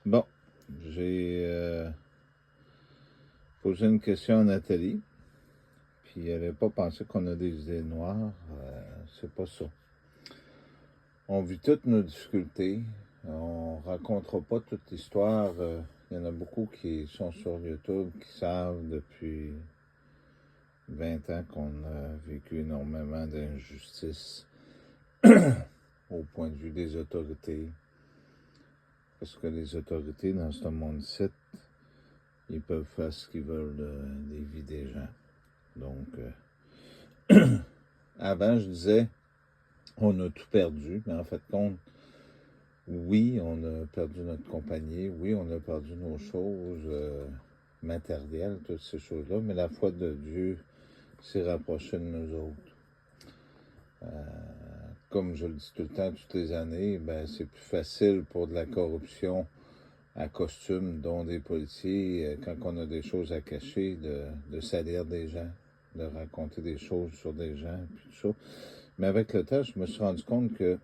Bon, j'ai posé une question à Nathalie, puis elle n'avait pas pensé qu'on a des idées noires. C'est pas ça. On vit toutes nos difficultés. On racontera pas toute l'histoire. Il y en a beaucoup qui sont sur YouTube, qui savent depuis 20 ans qu'on a vécu énormément d'injustices au point de vue des autorités. Parce que les autorités, dans ce monde-ci, ils peuvent faire ce qu'ils veulent des vies des gens. Donc, avant, je disais, on a tout perdu, mais en fait, compte, oui, on a perdu notre compagnie, oui, on a perdu nos choses matérielles, toutes ces choses-là, mais la foi de Dieu s'est rapprochée de nous autres. Comme je le dis tout le temps, toutes les années, ben, c'est plus facile pour de la corruption à costume, dont des policiers, quand on a des choses à cacher, de salir des gens, de raconter des choses sur des gens, puis tout ça. Mais avec le temps, je me suis rendu compte que,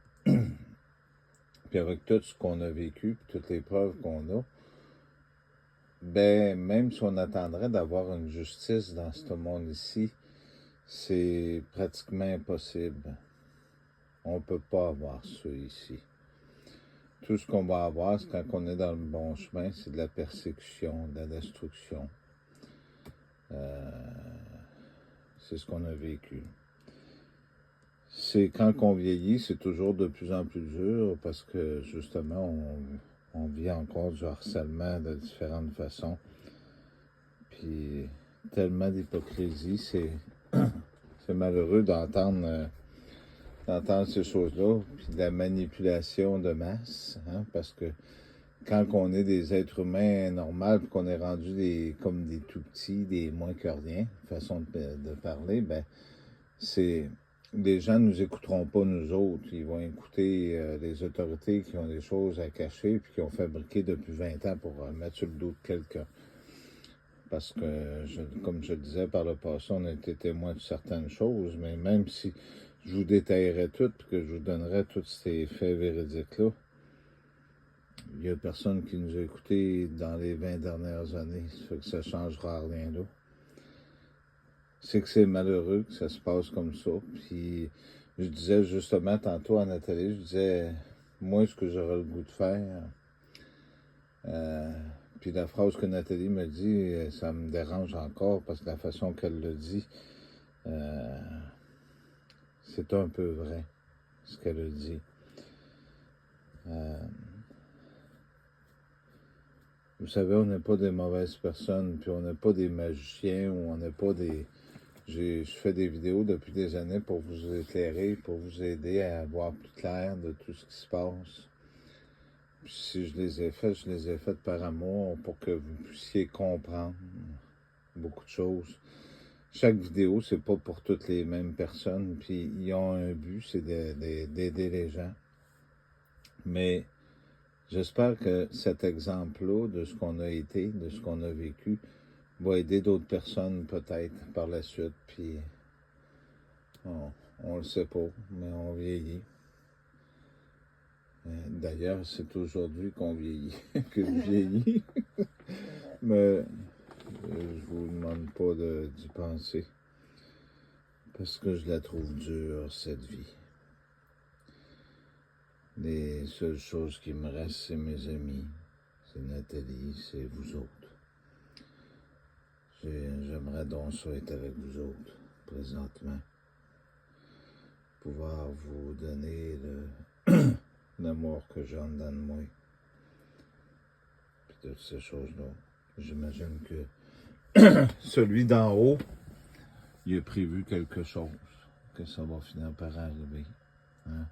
puis avec tout ce qu'on a vécu, puis toutes les preuves qu'on a, ben, même si on attendrait d'avoir une justice dans ce monde ici, c'est pratiquement impossible. On ne peut pas avoir ça ici. Tout ce qu'on va avoir, c'est quand on est dans le bon chemin, c'est de la persécution, de la destruction. C'est ce qu'on a vécu. C'est quand on vieillit, c'est toujours de plus en plus dur parce que justement, on vit encore du harcèlement de différentes façons. Puis tellement d'hypocrisie, c'est malheureux d'entendre ces choses-là, puis de la manipulation de masse, hein, parce que quand on est des êtres humains normaux, puis qu'on est rendu comme des tout petits, des moins que rien, façon de parler, ben c'est les gens ne nous écouteront pas nous autres. Ils vont écouter les autorités qui ont des choses à cacher puis qui ont fabriqué depuis 20 ans pour mettre sur le dos de quelqu'un. Parce que, comme je le disais par le passé, on a été témoin de certaines choses, mais même si je vous détaillerais tout et que je vous donnerais tous ces faits véridiques-là, il n'y a personne qui nous a écoutés dans les 20 dernières années. Ça fait que ça ne changera rien là. C'est que c'est malheureux que ça se passe comme ça. Puis je disais justement tantôt à Nathalie, je disais, moi, ce que j'aurais le goût de faire, puis la phrase que Nathalie me dit, ça me dérange encore parce que la façon qu'elle le dit, c'est un peu vrai, ce qu'elle a dit. Vous savez, on n'est pas des mauvaises personnes, puis on n'est pas des magiciens, ou on n'est pas des... Je fais des vidéos depuis des années pour vous éclairer, pour vous aider à voir plus clair de tout ce qui se passe. Puis si je les ai faites par amour pour que vous puissiez comprendre beaucoup de choses. Chaque vidéo, c'est pas pour toutes les mêmes personnes, puis ils ont un but, c'est d'aider les gens. Mais j'espère que cet exemple-là de ce qu'on a été, de ce qu'on a vécu, va aider d'autres personnes peut-être par la suite, puis on le sait pas, mais on vieillit. D'ailleurs, c'est aujourd'hui qu'on vieillit, que je vieillis. Mais je vous demande pas d'y penser, parce que je la trouve dure, cette vie. Les seules choses qui me restent, c'est mes amis, c'est Nathalie, c'est vous autres. J'aimerais donc ça être avec vous autres, présentement. Pouvoir vous donner l'amour que j'ai en dedans de moi. Puis toutes ces choses-là. J'imagine que celui d'en haut, il a prévu quelque chose, que ça va finir par arriver. Hein?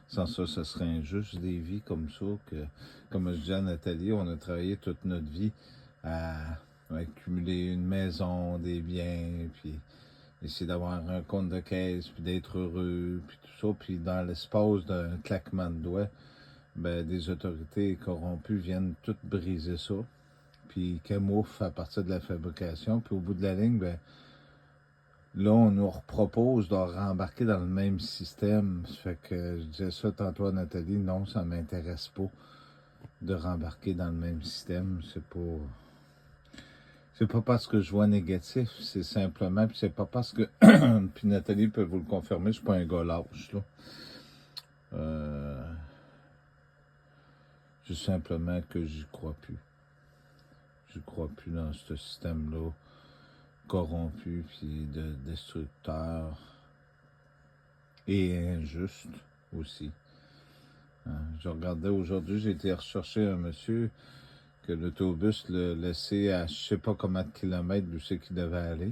Sans ça, ça serait injuste, des vies comme ça, que, comme je dis à Nathalie, on a travaillé toute notre vie à accumuler une maison, des biens, puis essayer d'avoir un compte de caisse, puis d'être heureux, puis tout ça. Puis dans l'espace d'un claquement de doigts, ben, des autorités corrompues viennent toutes briser ça, puis camouflent à partir de la fabrication. Puis au bout de la ligne, ben, là, on nous propose de rembarquer dans le même système. Ça fait que je disais ça tantôt à Nathalie, non, ça ne m'intéresse pas de rembarquer dans le même système. C'est pas parce que je vois négatif, c'est simplement, puis c'est pas parce que, puis Nathalie peut vous le confirmer, je suis pas un gars lâche, là. Juste simplement que j'y crois plus. Je crois plus dans ce système-là corrompu, puis destructeur et injuste aussi. Je regardais aujourd'hui, j'ai été rechercher un monsieur que l'autobus l'a laissé à je sais pas combien de kilomètres d'où c'est qu'il devait aller.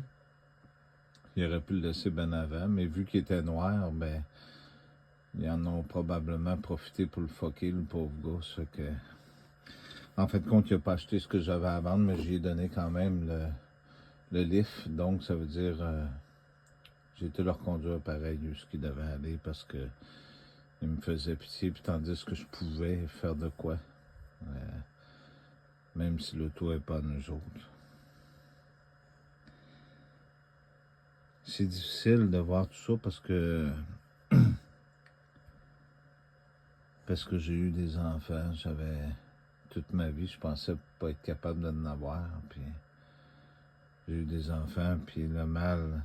Il aurait pu le laisser bien avant, mais vu qu'il était noir, ben, ils en ont probablement profité pour le fucker, le pauvre gars. Ça que... En fait, compte, il n'a pas acheté ce que j'avais à vendre, mais j'ai donné quand même le lift. Donc, ça veut dire j'ai été leur conduire pareil où ce qu'il devait aller parce que il me faisait pitié, puis tandis que je pouvais faire de quoi. Même si l'auto n'est pas à nous autres. C'est difficile de voir tout ça parce que j'ai eu des enfants, j'avais toute ma vie, je pensais pas être capable d'en avoir, puis j'ai eu des enfants, puis le mal,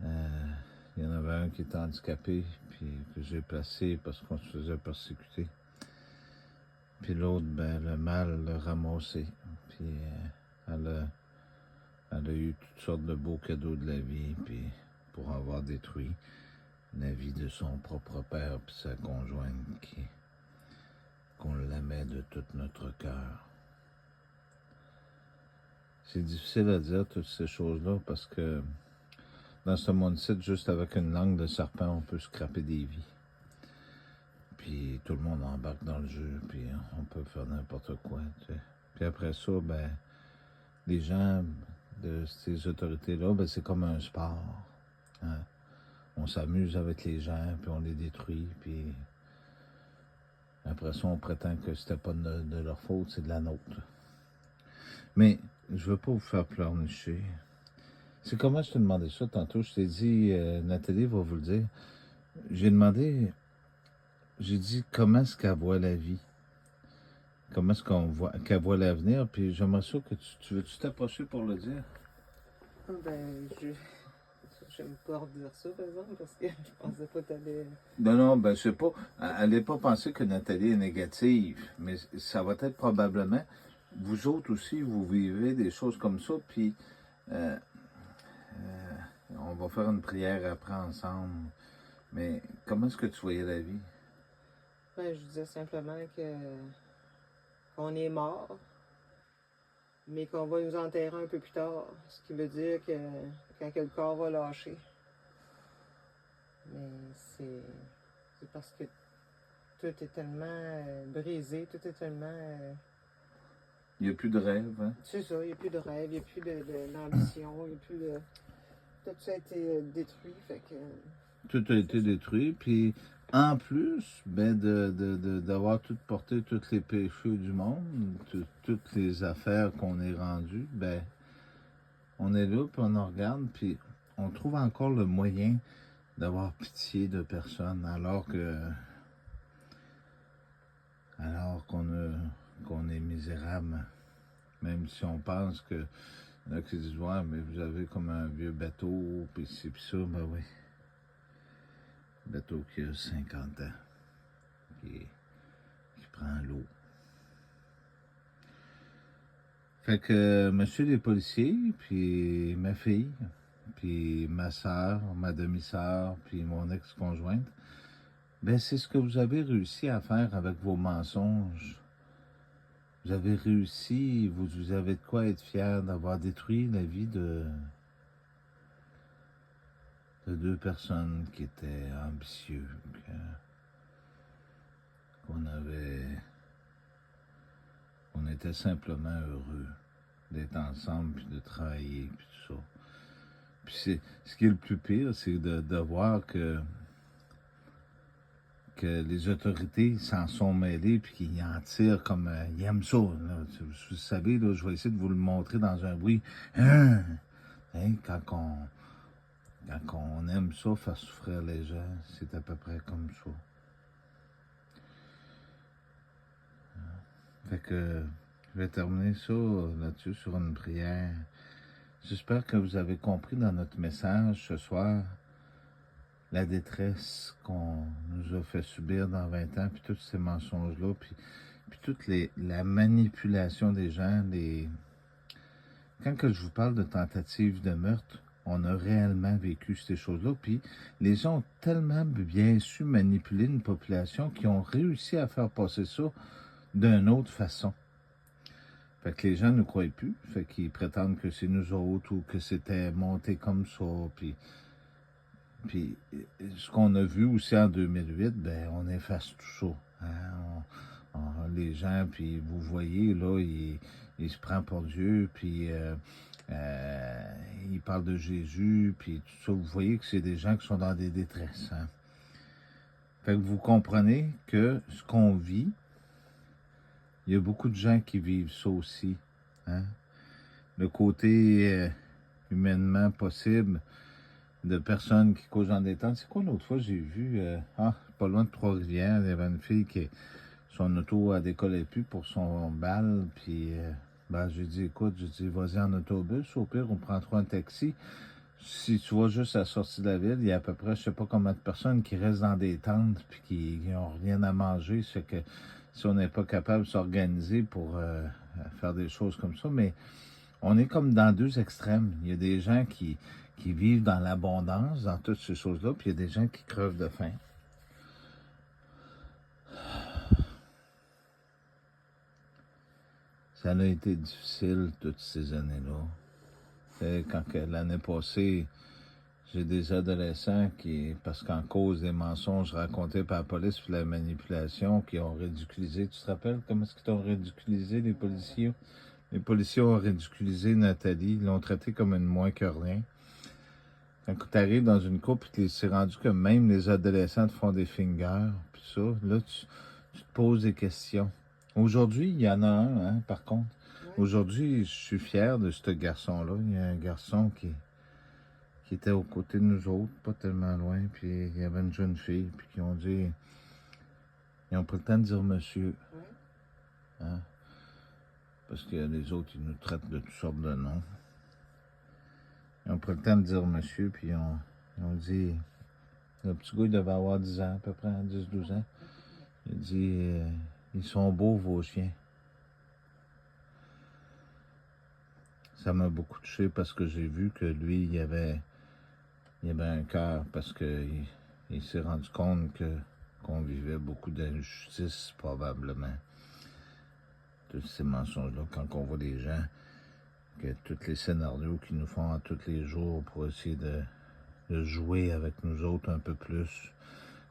il y en avait un qui était handicapé, puis que j'ai placé parce qu'on se faisait persécuter. Puis l'autre, ben, le mal l'a ramassé, puis elle a eu toutes sortes de beaux cadeaux de la vie, puis pour avoir détruit la vie de son propre père puis sa conjointe qu'on l'aimait de tout notre cœur. C'est difficile à dire toutes ces choses-là parce que dans ce monde-ci, juste avec une langue de serpent, on peut scraper des vies. Puis tout le monde embarque dans le jeu, puis on peut faire n'importe quoi. Tu sais. Puis après ça, ben, les gens de ces autorités-là, ben, c'est comme un sport. Hein? On s'amuse avec les gens, puis on les détruit, puis après ça, on prétend que c'était pas de leur faute, c'est de la nôtre. Mais je veux pas vous faire pleurnicher. C'est comment je t'ai demandé ça tantôt. Je t'ai dit, Nathalie va vous le dire. J'ai dit comment est-ce qu'elle voit la vie. Comment est-ce qu'elle voit l'avenir. Puis j'aimerais ça que tu veux-tu t'approcher pour le dire? Ben, j'aime pas redire ça, par exemple, parce que je pensais pas que t'allais... Non, ben, je sais pas. Elle n'est pas pensée que Nathalie est négative, mais ça va être probablement. Vous autres aussi, vous vivez des choses comme ça, puis on va faire une prière après ensemble. Mais comment est-ce que tu voyais la vie? Ben, je disais simplement qu'on est mort, mais qu'on va nous enterrer un peu plus tard. Ce qui veut dire que quand le corps va lâcher. Mais c'est parce que tout est tellement brisé, tout est tellement... Il n'y a plus de rêve, hein? C'est ça, il n'y a plus de rêve, il n'y a plus d'ambition, il n'y a plus de... Tout ça a été détruit, fait que... Tout a été détruit, puis en plus, ben d'avoir tout porté tous les péchés du monde, toutes les affaires qu'on est rendues, ben on est là, puis on en regarde, puis on trouve encore le moyen d'avoir pitié de personne, alors qu'on est misérable. Même si on pense que il y en a qui disent ouais, mais vous avez comme un vieux bateau, puis ci, puis ça, ben oui. Bateau qui a 50 ans, qui prend l'eau. Fait que monsieur les policiers, puis ma fille, puis ma soeur, ma demi-sœur, puis mon ex-conjointe, ben c'est ce que vous avez réussi à faire avec vos mensonges. Vous avez réussi, vous avez de quoi être fier d'avoir détruit la vie de deux personnes qui étaient ambitieux, qu'on était simplement heureux d'être ensemble, puis de travailler, puis tout ça. Puis ce qui est le plus pire, c'est de voir que les autorités s'en sont mêlées, puis qu'ils en tirent comme... ils aiment ça. Là. Vous savez, là, je vais essayer de vous le montrer dans un bruit. Hein? Quand on aime ça, faire souffrir les gens, c'est à peu près comme ça. Fait que je vais terminer ça là-dessus sur une prière. J'espère que vous avez compris dans notre message ce soir la détresse qu'on nous a fait subir dans 20 ans, puis tous ces mensonges-là, puis toute la manipulation des gens. Quand que je vous parle de tentative de meurtre, on a réellement vécu ces choses-là, puis les gens ont tellement bien su manipuler une population qu'ils ont réussi à faire passer ça d'une autre façon. Fait que les gens ne croient plus, fait qu'ils prétendent que c'est nous autres ou que c'était monté comme ça, puis ce qu'on a vu aussi en 2008, ben on efface tout ça. Hein? Les gens, puis vous voyez, là, ils se prennent pour Dieu, puis ils parlent de Jésus, puis tout ça. Vous voyez que c'est des gens qui sont dans des détresses. Hein? Fait que vous comprenez que ce qu'on vit, il y a beaucoup de gens qui vivent ça aussi. Hein? Le côté humainement possible de personnes qui causent en détente. C'est quoi l'autre fois j'ai vu? Pas loin de Trois-Rivières, il y avait une fille qui, son auto a décollé plus pour son bal, puis j'ai dit, écoute, vas-y en autobus, au pire, on prendra un taxi. Si tu vas juste à la sortie de la ville, il y a à peu près, je sais pas combien de personnes qui restent dans des tentes, puis qui n'ont rien à manger, c'est que si on n'est pas capable de s'organiser pour faire des choses comme ça, mais on est comme dans deux extrêmes. Il y a des gens qui vivent dans l'abondance, dans toutes ces choses-là, puis il y a des gens qui crevent de faim. Ça a été difficile toutes ces années-là. Quand l'année passée, j'ai des adolescents qui, parce qu'en cause des mensonges racontés par la police puis la manipulation, qui ont ridiculisé. Tu te rappelles comment est-ce qu'ils t'ont ridiculisé, les policiers? Les policiers ont ridiculisé Nathalie, ils l'ont traité comme une moins que rien. Quand tu arrives dans une couple et c'est rendu que même les adolescents te font des fingers, puis ça, là, tu te poses des questions. Aujourd'hui, il y en a un, hein, par contre. Oui. Aujourd'hui, je suis fier de ce garçon-là. Il y a un garçon qui était aux côtés de nous autres, pas tellement loin, puis il y avait une jeune fille, puis qui ont dit... Ils ont pris le temps de dire monsieur. Oui. Hein? Parce que les autres, ils nous traitent de toutes sortes de noms. Ils ont pris le temps de dire monsieur, puis ils ont dit... Le petit gars, il devait avoir 10 ans, à peu près, 10-12 ans. Il dit, ils sont beaux, vos chiens. Ça m'a beaucoup touché parce que j'ai vu que lui, il avait un cœur, parce qu'il s'est rendu compte qu'on vivait beaucoup d'injustice, probablement. Tous ces mensonges-là, quand on voit des gens, que tous les scénarios qu'ils nous font tous les jours pour essayer de jouer avec nous autres un peu plus.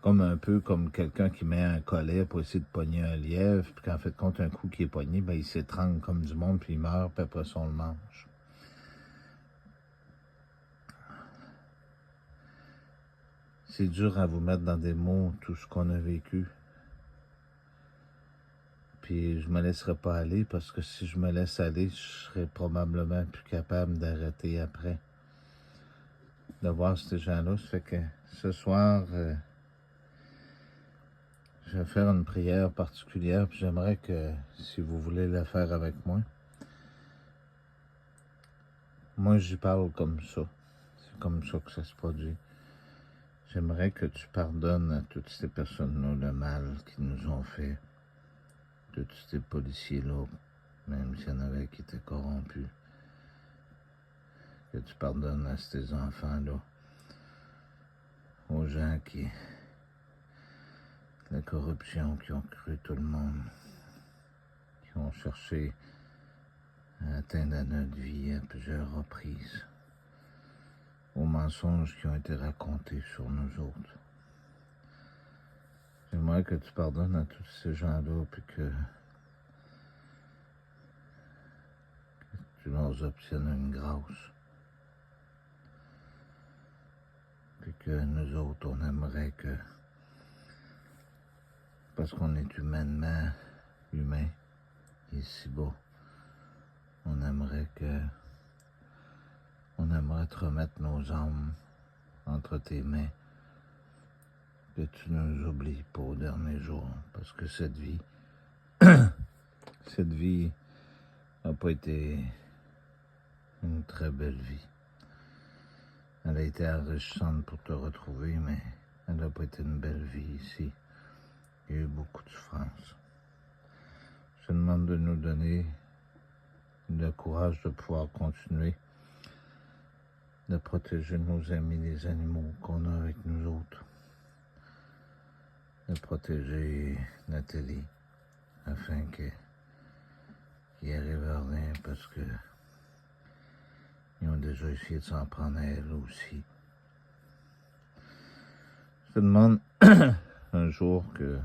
Un peu comme quelqu'un qui met un collet pour essayer de pogner un lièvre, puis qu'en fait, compte un coup qui est pogné, ben il s'étrangle comme du monde, puis il meurt, puis après ça, on le mange. C'est dur à vous mettre dans des mots tout ce qu'on a vécu. Puis je me laisserai pas aller, parce que si je me laisse aller, je serai probablement plus capable d'arrêter après. De voir ces gens-là. Ça fait que ce soir... je vais faire une prière particulière, puis j'aimerais que, si vous voulez la faire avec moi j'y parle comme ça. C'est comme ça que ça se produit. J'aimerais que tu pardonnes à toutes ces personnes-là le mal qu'ils nous ont fait. Tous ces policiers-là, même s'il y en avait qui étaient corrompus. Que tu pardonnes à ces enfants-là. Aux gens la corruption, qui ont cru tout le monde, qui ont cherché à atteindre notre vie à plusieurs reprises, aux mensonges qui ont été racontés sur nous autres. J'aimerais que tu pardonnes à tous ces gens-là, puis que tu leur obtiennes une grâce. Puis que nous autres, on aimerait que, parce qu'on est humainement humain, ici-bas, on aimerait te remettre nos âmes entre tes mains, que tu nous oublies pas au dernier jour, parce que cette vie, cette vie n'a pas été une très belle vie. Elle a été enrichissante pour te retrouver, mais elle n'a pas été une belle vie ici. Il y a eu beaucoup de souffrance. Je te demande de nous donner le courage de pouvoir continuer, de protéger nos amis, les animaux qu'on a avec nous autres, de protéger Nathalie, afin qu'il arrive à rien, parce que ils ont déjà essayé de s'en prendre à elle aussi. Je te demande un jour que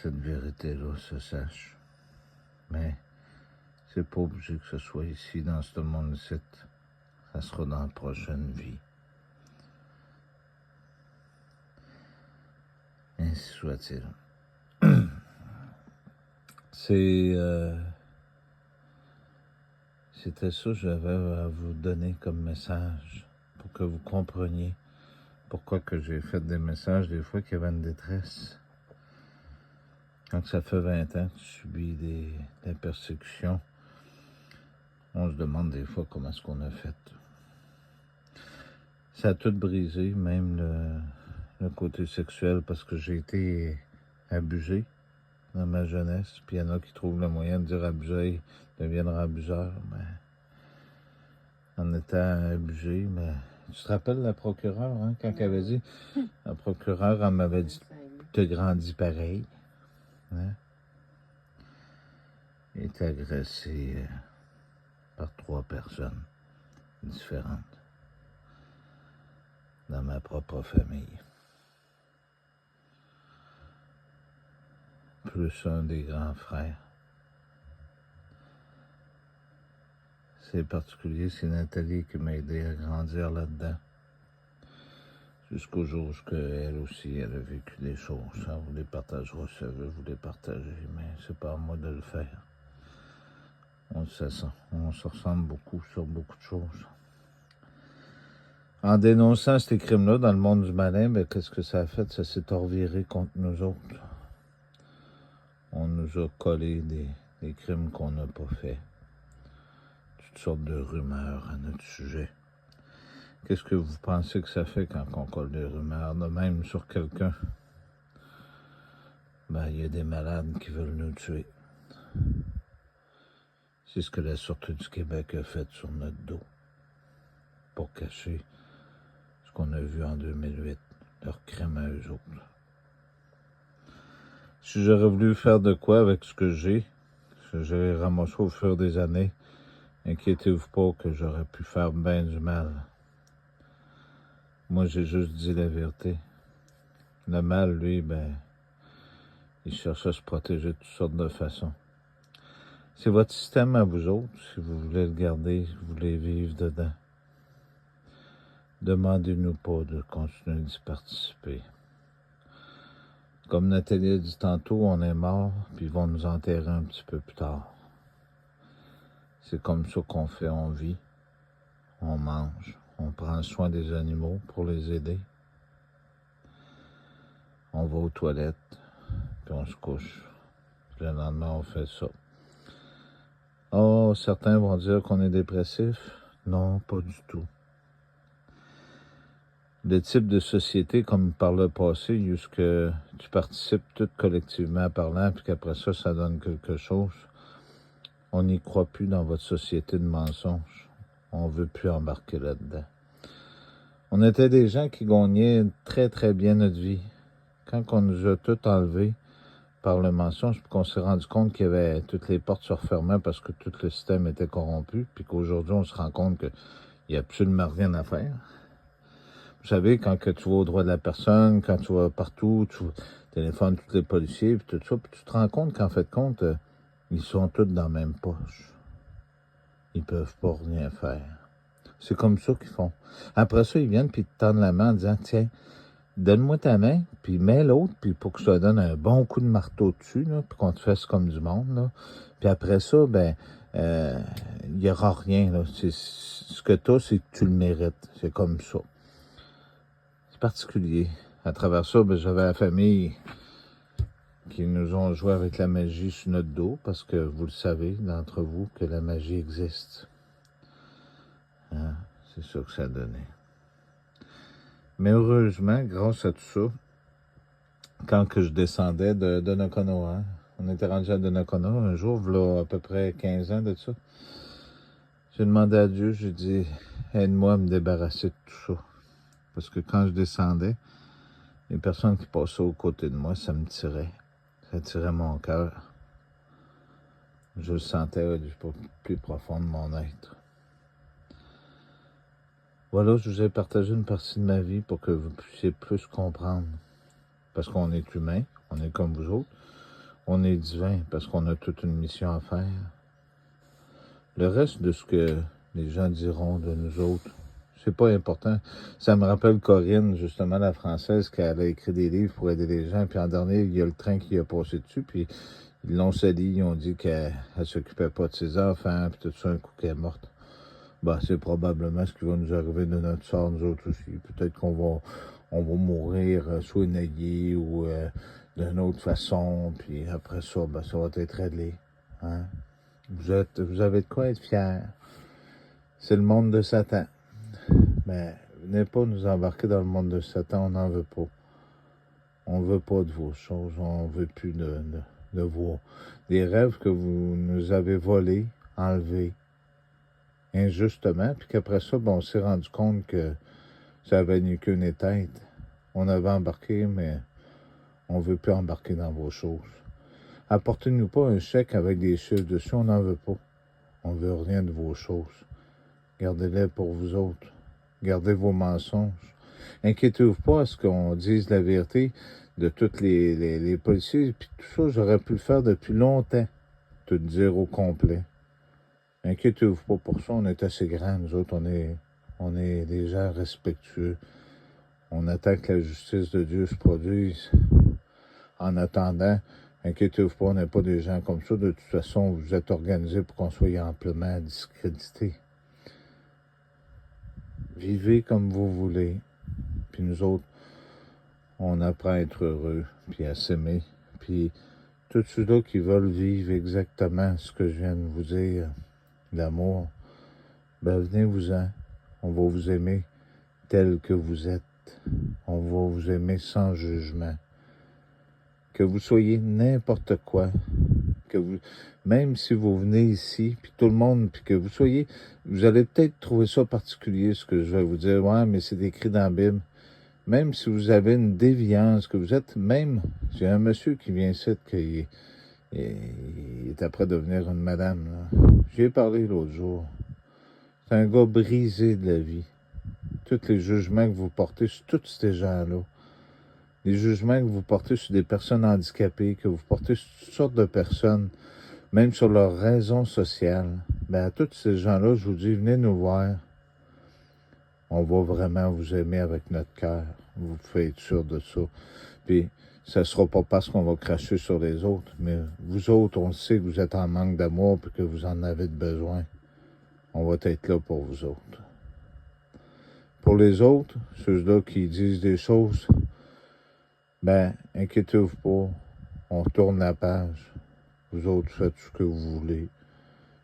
cette vérité-là se sache. Mais c'est pas obligé que ce soit ici, dans ce monde-ci. Ça sera dans la prochaine vie. Ainsi soit-il. C'était ça que j'avais à vous donner comme message, pour que vous compreniez pourquoi que j'ai fait des messages des fois qu'il y avait une détresse. Quand ça fait 20 ans que tu subis des persécutions, on se demande des fois comment est-ce qu'on a fait. Ça a tout brisé, même le côté sexuel, parce que j'ai été abusé dans ma jeunesse, puis il y en a qui trouvent le moyen de dire abusé, deviennent abuseurs, mais en étant abusé, mais tu te rappelles la procureure, hein, quand elle avait dit, la procureure, elle m'avait dit, t'as grandi pareil, hein? Elle était agressée par 3 personnes différentes dans ma propre famille. Plus un des grands frères. C'est particulier, c'est Nathalie qui m'a aidé à grandir là-dedans. Jusqu'au jour où elle aussi, elle a vécu des choses. Hein. Vous les partagera si elle veut vous les partager, mais c'est pas à moi de le faire. On se ressemble beaucoup sur beaucoup de choses. En dénonçant ces crimes-là dans le monde du malin, ben, qu'est-ce que ça a fait? Ça s'est reviré contre nous autres. On nous a collé des crimes qu'on n'a pas faits. Toutes sortes de rumeurs à notre sujet. Qu'est-ce que vous pensez que ça fait quand on colle des rumeurs, de même sur quelqu'un? Ben, il y a des malades qui veulent nous tuer. C'est ce que la Sûreté du Québec a fait sur notre dos, pour cacher ce qu'on a vu en 2008, leur crime à eux autres. Si j'aurais voulu faire de quoi avec ce que j'ai ramassé au fur des années, inquiétez-vous pas que j'aurais pu faire bien du mal. Moi, j'ai juste dit la vérité. Le mal, lui, ben, il cherche à se protéger de toutes sortes de façons. C'est votre système à vous autres, si vous voulez le garder, si vous voulez vivre dedans. Demandez-nous pas de continuer d'y participer. Comme Nathalie a dit tantôt, on est mort, puis ils vont nous enterrer un petit peu plus tard. C'est comme ça qu'on fait, on vit, on mange, on prend soin des animaux pour les aider. On va aux toilettes, puis on se couche. Puis le lendemain, on fait ça. Oh, certains vont dire qu'on est dépressif. Non, pas du tout. Le type de société, comme par le passé, jusque tu participes tout collectivement parlant, puis qu'après ça, ça donne quelque chose, on n'y croit plus dans votre société de mensonges. On veut plus embarquer là-dedans. On était des gens qui gagnaient très, très bien notre vie. Quand on nous a tout enlevé par le mensonge, puis qu'on s'est rendu compte qu'il y avait toutes les portes se refermaient parce que tout le système était corrompu, puis qu'aujourd'hui, on se rend compte qu'il n'y a absolument rien à faire. Vous savez, quand que tu vas au droit de la personne, quand tu vas partout, tu téléphones tous les policiers, puis tout ça, puis tu te rends compte qu'en fait, ils sont tous dans la même poche. Ils peuvent pas rien faire. C'est comme ça qu'ils font. Après ça, ils viennent, puis ils te tendent la main en disant, tiens, donne-moi ta main, puis mets l'autre, puis pour que je te donne un bon coup de marteau dessus, là, puis qu'on te fasse comme du monde, là. Puis après ça, ben, il n'y aura rien, là. Ce que tu as, c'est que tu le mérites. C'est comme ça. C'est particulier. À travers ça, ben, j'avais la famille qui nous ont joué avec la magie sur notre dos, parce que vous le savez, d'entre vous, que la magie existe. Hein? C'est ça que ça a donné. Mais heureusement, grâce à tout ça, quand que je descendais de Donnacona, hein, on était rendu à Donnacona un jour, voilà à peu près 15 ans de ça, j'ai demandé à Dieu, j'ai dit, aide-moi à me débarrasser de tout ça. Parce que quand je descendais, les personnes qui passaient aux côtés de moi, ça me tirait. Ça tirait mon cœur. Je le sentais du plus profond de mon être. Voilà, je vous ai partagé une partie de ma vie pour que vous puissiez plus comprendre. Parce qu'on est humain, on est comme vous autres. On est divin parce qu'on a toute une mission à faire. Le reste de ce que les gens diront de nous autres, c'est pas important. Ça me rappelle Corinne, justement, la Française, qui a écrit des livres pour aider les gens. Puis en dernier, il y a le train qui a passé dessus. Puis ils l'ont sali, ils ont dit qu'elle s'occupait pas de ses enfants. Puis tout ça, un coup qu'elle est morte. Ben, c'est probablement ce qui va nous arriver de notre sort, nous autres aussi. Peut-être qu'on va mourir soit noyés ou d'une autre façon. Puis après ça, ben, ça va être réglé. Hein? Vous avez de quoi être fiers. C'est le monde de Satan. Mais venez pas nous embarquer dans le monde de Satan, on n'en veut pas. On veut pas de vos choses, on veut plus de vos... Des rêves que vous nous avez volés, enlevés, injustement, puis qu'après ça, bon, on s'est rendu compte que ça avait ni qu'une tête. On avait embarqué, mais on veut plus embarquer dans vos choses. Apportez-nous pas un chèque avec des chiffres dessus, on n'en veut pas. On veut rien de vos choses. Gardez-les pour vous autres. Gardez vos mensonges. Inquiétez-vous pas à ce qu'on dise la vérité de tous les policiers. Puis tout ça, j'aurais pu le faire depuis longtemps. Tout dire au complet. Inquiétez-vous pas pour ça, on est assez grands. Nous autres, on est des gens respectueux. On attend que la justice de Dieu se produise. En attendant, inquiétez-vous pas, on n'est pas des gens comme ça. De toute façon, vous êtes organisés pour qu'on soit amplement discrédité. Vivez comme vous voulez. Puis nous autres, on apprend à être heureux, puis à s'aimer. Puis tous ceux-là qui veulent vivre exactement ce que je viens de vous dire, l'amour, ben venez-vous-en. On va vous aimer tel que vous êtes. On va vous aimer sans jugement. Que vous soyez n'importe quoi, que vous, même si vous venez ici, puis tout le monde, puis que vous allez peut-être trouver ça particulier, ce que je vais vous dire, ouais, mais c'est écrit dans la Bible. Même si vous avez une déviance, que vous êtes même, j'ai un monsieur qui vient ici, qui est après devenir une madame, là. J'y ai parlé l'autre jour. C'est un gars brisé de la vie. Tous les jugements que vous portez sur tous ces gens-là, les jugements que vous portez sur des personnes handicapées, que vous portez sur toutes sortes de personnes, même sur leurs raisons sociales, ben à tous ces gens-là, je vous dis, venez nous voir. On va vraiment vous aimer avec notre cœur. Vous pouvez être sûr de ça. Puis, ça ne sera pas parce qu'on va cracher sur les autres, mais vous autres, on sait que vous êtes en manque d'amour et que vous en avez de besoin. On va être là pour vous autres. Pour les autres, ceux-là qui disent des choses, ben, inquiétez-vous pas, on tourne la page. Vous autres, faites ce que vous voulez.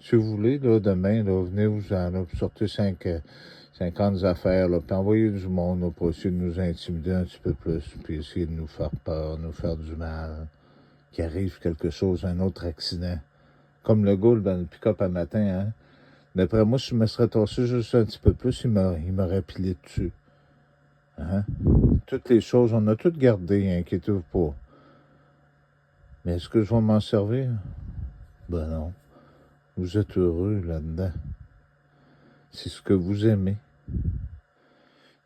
Si vous voulez, là, demain, là, venez-vous-en, là, puis sortez 50 affaires, là, puis envoyez du monde, là, pour essayer de nous intimider un petit peu plus, puis essayer de nous faire peur, nous faire du mal, qu'il arrive quelque chose, un autre accident. Comme le gars dans le pick-up à matin, hein. D'après moi, si je me serais tassé juste un petit peu plus, il m'aurait pilé dessus. Hein? Toutes les choses, on a toutes gardé, inquiétez-vous pas. Mais est-ce que je vais m'en servir? Ben non. Vous êtes heureux là-dedans. C'est ce que vous aimez.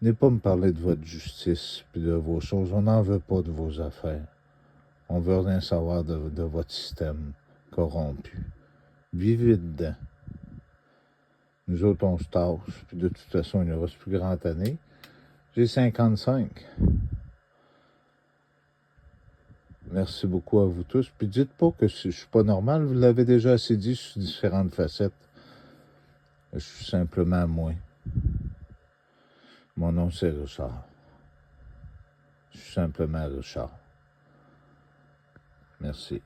Venez pas me parler de votre justice puis de vos choses. On n'en veut pas de vos affaires. On veut rien savoir de votre système corrompu. Vivez dedans. Nous autres, on se tasse, puis de toute façon, il ne reste plus grande année. J'ai 55. Merci beaucoup à vous tous. Puis dites pas que je suis pas normal, vous l'avez déjà assez dit sur différentes facettes. Je suis simplement moi. Mon nom, c'est Richard. Je suis simplement Richard. Merci.